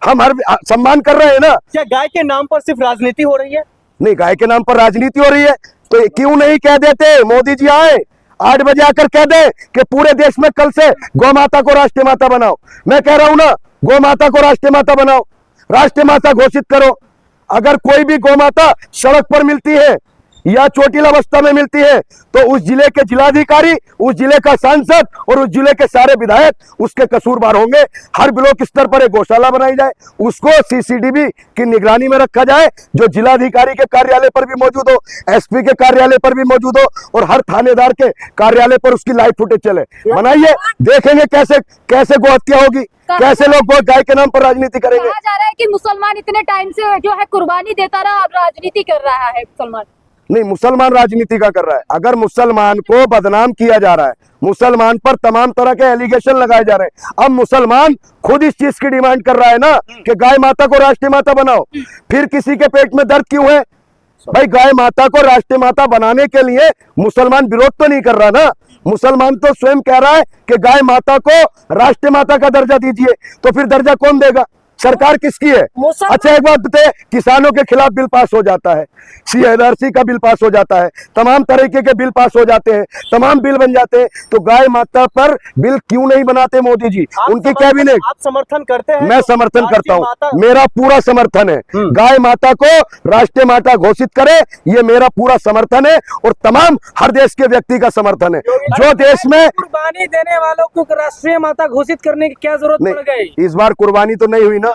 हम हर सम्मान कर रहे हैं ना। क्या गाय के नाम पर सिर्फ राजनीति हो रही है? नहीं, गाय के नाम पर राजनीति हो रही है तो क्यों नहीं कह देते मोदी जी आए 8 बजे आकर कह दे कि पूरे देश में कल से गौ माता को राष्ट्रीय माता बनाओ। मैं कह रहा हूं ना, गौ माता को राष्ट्रीय माता बनाओ, राष्ट्रीय माता घोषित करो। अगर कोई भी गौ माता सड़क पर मिलती है या चोटिल अवस्था में मिलती है तो उस जिले के जिलाधिकारी, उस जिले का सांसद और उस जिले के सारे विधायक उसके कसूरवार होंगे। हर ब्लॉक स्तर पर एक गौशाला बनाई जाए, उसको सीसीटीवी की निगरानी में रखा जाए, जो जिलाधिकारी के कार्यालय पर भी मौजूद हो, एसपी के कार्यालय पर भी मौजूद हो और हर थानेदार के कार्यालय पर उसकी लाइव फुटेज चले। बनाइए, देखेंगे कैसे कैसे गौ हत्या होगी, कैसे लोग गाय के नाम पर राजनीति करेंगे। कहा जा रहा है कि मुसलमान इतने टाइम से जो है कुर्बानी देता रहा, अब राजनीति कर रहा है मुसलमान। नहीं, मुसलमान राजनीति का कर रहा है। अगर मुसलमान को बदनाम किया जा रहा है, मुसलमान पर तमाम तरह के एलिगेशन लगाए जा रहे हैं, अब मुसलमान खुद इस चीज की डिमांड कर रहा है ना कि गाय माता को राष्ट्रीय माता बनाओ। फिर किसी के पेट में दर्द क्यों है भाई? गाय माता को राष्ट्रीय माता बनाने के लिए मुसलमान विरोध तो नहीं कर रहा ना, मुसलमान तो स्वयं कह रहा है कि गाय माता को राष्ट्रीय माता का दर्जा दीजिए। तो फिर दर्जा कौन देगा? सरकार किसकी है? अच्छा, एक बात बताए, किसानों के खिलाफ बिल पास हो जाता है, CRC का बिल पास हो जाता है, तमाम तरीके के बिल पास हो जाते हैं, तमाम बिल बन जाते हैं, तो गाय माता पर बिल क्यों नहीं बनाते मोदी जी, उनकी कैबिनेट? आप समर्थन करते हैं? मैं समर्थन करता हूं, मेरा पूरा समर्थन है। गाय माता को राष्ट्रीय माता घोषित करे, ये मेरा पूरा समर्थन है और तमाम हर देश के व्यक्ति का समर्थन है। जो देश में कुर्बानी देने वालों को राष्ट्रीय माता घोषित करने की क्या जरूरत पड़ गई? इस बार कुर्बानी तो नहीं हुई ना,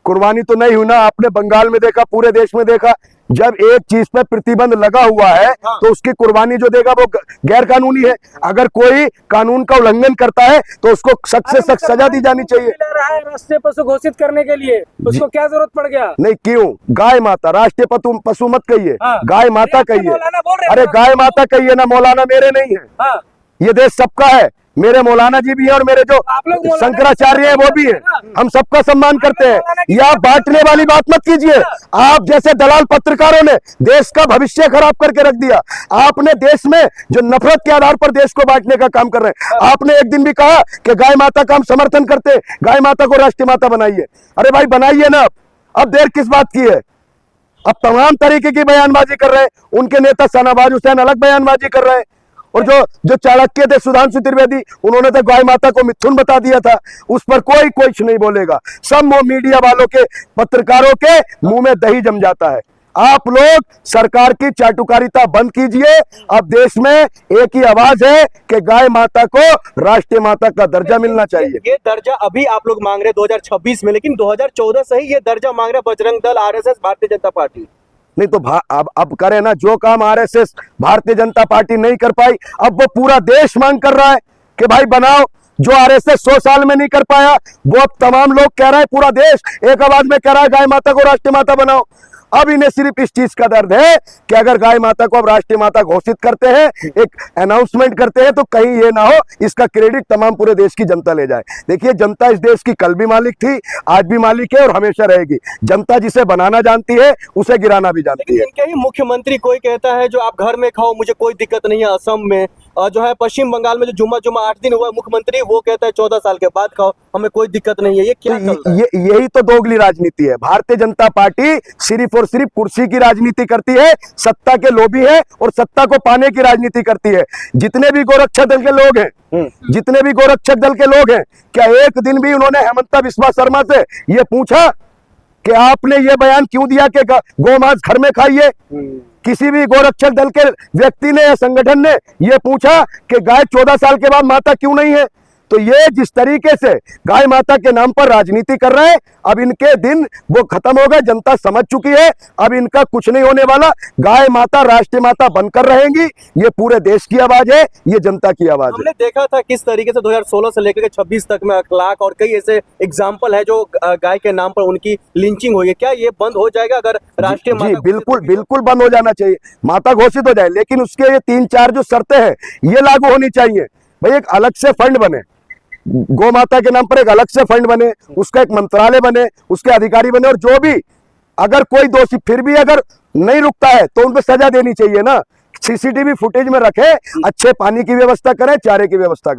कुर्बानी तो नहीं हुई ना। आपने बंगाल में देखा, पूरे देश में देखा, जब एक चीज पे प्रतिबंध लगा हुआ है तो उसकी कुर्बानी जो देगा वो गैर कानूनी है। अगर कोई कानून का उल्लंघन करता है तो उसको सख्त से सख्त सजा दी जानी चाहिए। राष्ट्रीय पशु घोषित करने के लिए उसको क्या जरूरत पड़ गया? नहीं, क्यों? गाय माता, राष्ट्रीय पशु मत कहिए, गाय माता कहिए। अरे गाय माता कहिए ना, मौलाना मेरे नहीं है, ये देश सबका है। मेरे मौलाना जी भी हैं और मेरे जो शंकराचार्य हैं वो भी हैं, हम सबका सम्मान करते हैं। या बांटने वाली बात मत कीजिए। आप जैसे दलाल पत्रकारों ने देश का भविष्य खराब करके रख दिया। आपने देश में जो नफरत के आधार पर देश को बांटने का काम कर रहे हैं। आपने एक दिन भी कहा कि गाय माता का हम समर्थन करते हैं, गाय माता को राष्ट्रीय माता बनाइए। अरे भाई बनाइए ना, अब देर किस बात की है? अब तमाम तरीके की बयानबाजी कर रहे हैं, उनके नेता शाहनवाज हुसैन अलग बयानबाजी कर रहे हैं और जो चाणक्य थे सुधांशु त्रिवेदी, उन्होंने तो गाय माता को मिथुन बता दिया था। उस पर कोई कुछ नहीं बोलेगा। सब मीडिया वालों के, पत्रकारों के मुंह में दही जम जाता है। आप लोग सरकार की चाटुकारिता बंद कीजिए। अब देश में एक ही आवाज है कि गाय माता को राष्ट्रीय माता का दर्जा मिलना चाहिए। ये दर्जा अभी आप लोग मांग रहे 2026 में, लेकिन 2014 से ही ये दर्जा मांग रहे बजरंग दल, RSS, भारतीय जनता पार्टी। नहीं तो अब करे ना, जो काम RSS भारतीय जनता पार्टी नहीं कर पाई, अब वो पूरा देश मांग कर रहा है कि भाई बनाओ। जो RSS 100 साल में नहीं कर पाया वो अब तमाम लोग कह रहे हैं, पूरा देश एक आवाज में कह रहा है गाय माता को राष्ट्रीय माता बनाओ। अब इन्हें सिर्फ इस चीज का दर्द है कि अगर गाय माता को अब राष्ट्रीय माता घोषित करते हैं, एक अनाउंसमेंट करते हैं, तो कहीं ये ना हो इसका क्रेडिट तमाम पूरे देश की जनता ले जाए। देखिए, जनता इस देश की कल भी मालिक थी, आज भी मालिक है और हमेशा रहेगी। जनता जिसे बनाना जानती है उसे गिराना भी जानती है। इनके ही मुख्यमंत्री कोई कहता है जो आप घर में खाओ, मुझे कोई दिक्कत नहीं है। असम में और जो है पश्चिम बंगाल में जो जुम्मा 8 दिन हुआ, मुख्यमंत्री वो कहता है 14 साल के बाद खाओ, हमें कोई दिक्कत नहीं है। ये क्या तो यही तो दोगली राजनीति है। भारतीय जनता पार्टी सिर्फ और सिर्फ कुर्सी की राजनीति करती है, सत्ता के लोभी है और सत्ता को पाने की राजनीति करती है। जितने भी गोरक्षक दल के लोग हैं, जितने भी गोरक्षक दल के लोग हैं, क्या एक दिन भी उन्होंने हेमंता बिस्वा शर्मा से ये पूछा कि आपने ये बयान क्यों दिया कि गोमांस घर में खाइए? किसी भी गोरक्षक दल के व्यक्ति ने या संगठन ने यह पूछा कि गाय 14 साल के बाद माता क्यों नहीं है? तो ये जिस तरीके से गाय माता के नाम पर राजनीति कर रहे हैं, अब इनके दिन वो खत्म हो गए। जनता समझ चुकी है, अब इनका कुछ नहीं होने वाला। गाय माता राष्ट्रीय माता बनकर रहेंगी। ये पूरे देश की आवाज है, ये जनता की आवाज है। हमने देखा था किस तरीके से 2016 से लेकर के 26 तक में अखलाक और कई ऐसे एग्जाम्पल है जो गाय के नाम पर उनकी लिंचिंग हुई है। क्या ये बंद हो जाएगा अगर राष्ट्रीय माता? बिल्कुल बंद हो जाना चाहिए, माता घोषित हो जाए, लेकिन उसके ये 3-4 जो शर्तें हैं ये लागू होनी चाहिए। भाई एक अलग से फंड बने, गौ माता के नाम पर एक अलग से फंड बने, उसका एक मंत्रालय बने, उसके अधिकारी बने, और जो भी अगर कोई दोषी फिर भी अगर नहीं रुकता है तो उनको सजा देनी चाहिए ना। CCTV फुटेज में रखे, अच्छे पानी की व्यवस्था करें, चारे की व्यवस्था करें।